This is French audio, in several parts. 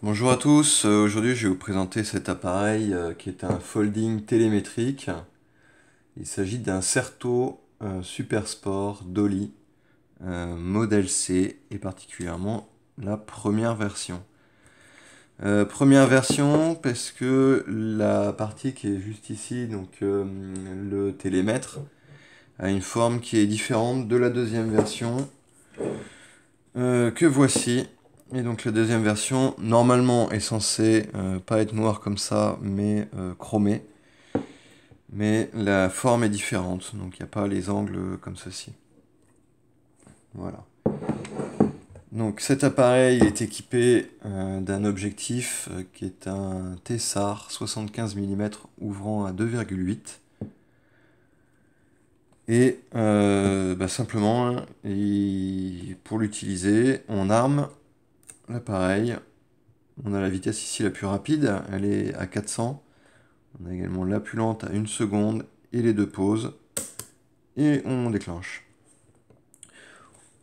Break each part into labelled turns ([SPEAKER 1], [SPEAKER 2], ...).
[SPEAKER 1] Bonjour à tous, aujourd'hui je vais vous présenter cet appareil qui est un folding télémétrique. Il s'agit d'un Certo Super Sport Dolly modèle C et particulièrement la première version. Première version parce que la partie qui est juste ici, donc le télémètre, a une forme qui est différente de la deuxième version que voici. Et donc la deuxième version, normalement, est censée pas être noire comme ça, mais chromée. Mais la forme est différente, donc il n'y a pas les angles comme ceci. Voilà. Donc cet appareil est équipé d'un objectif qui est un Tessar 75 mm ouvrant à 2,8. Et simplement, pour l'utiliser, on arme l'appareil. On a la vitesse ici la plus rapide, elle est à 400. On a également la plus lente à 1 seconde et les deux pauses. Et on déclenche.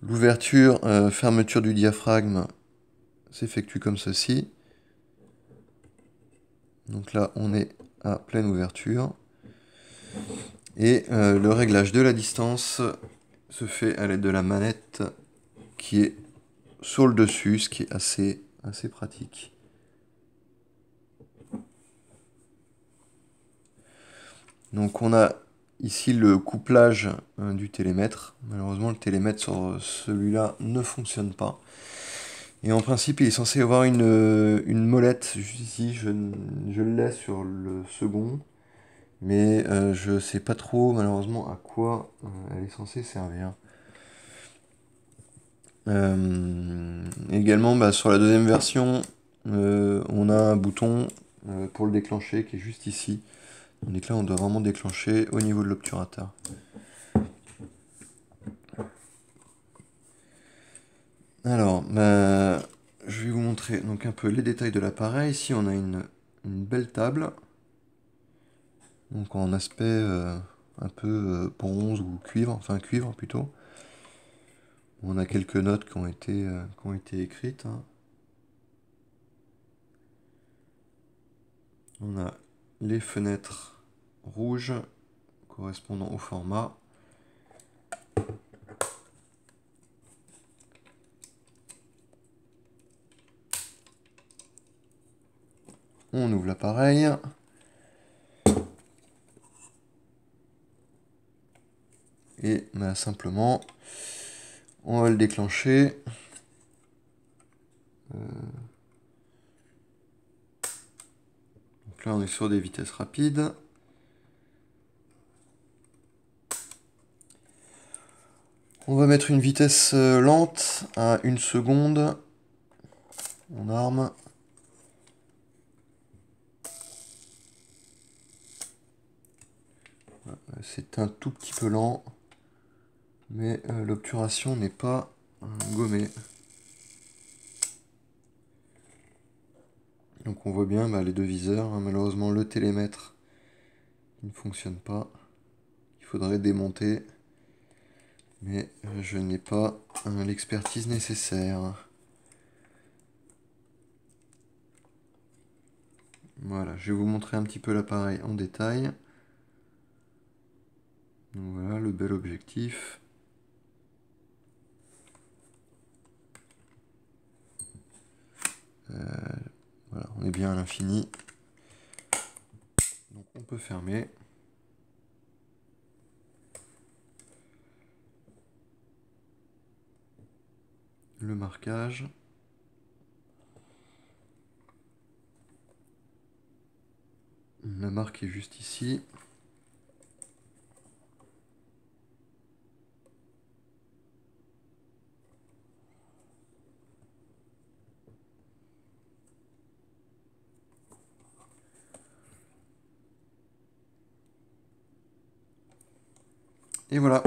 [SPEAKER 1] L'ouverture, fermeture du diaphragme s'effectue comme ceci. Donc là, on est à pleine ouverture. Et le réglage de la distance se fait à l'aide de la manette qui est sur le dessus, ce qui est assez pratique. Donc on a ici le couplage du télémètre. Malheureusement, le télémètre sur celui-là ne fonctionne pas. Et en principe, il est censé avoir une molette juste ici. Je le laisse sur le second. Mais je sais pas trop malheureusement à quoi elle est censée servir. Également, sur la deuxième version, on a un bouton pour le déclencher qui est juste ici. Donc là, on doit vraiment déclencher au niveau de l'obturateur. Alors, je vais vous montrer donc un peu les détails de l'appareil. Ici, on a une belle table, donc en aspect un peu bronze ou cuivre, enfin cuivre plutôt. On a quelques notes qui ont été écrites, hein. On a les fenêtres rouges correspondant au format. On ouvre l'appareil. Et simplement, on va le déclencher. Donc là, on est sur des vitesses rapides. On va mettre une vitesse lente à 1 seconde. On arme. C'est un tout petit peu lent, mais l'obturation n'est pas gommée. Donc on voit bien les deux viseurs, hein. Malheureusement, le télémètre ne fonctionne pas. Il faudrait démonter, mais je n'ai pas l'expertise nécessaire. Voilà, je vais vous montrer un petit peu l'appareil en détail. Donc voilà, le bel objectif. Voilà, on est bien à l'infini. Donc on peut fermer. Le marquage. La marque est juste ici. Et voilà.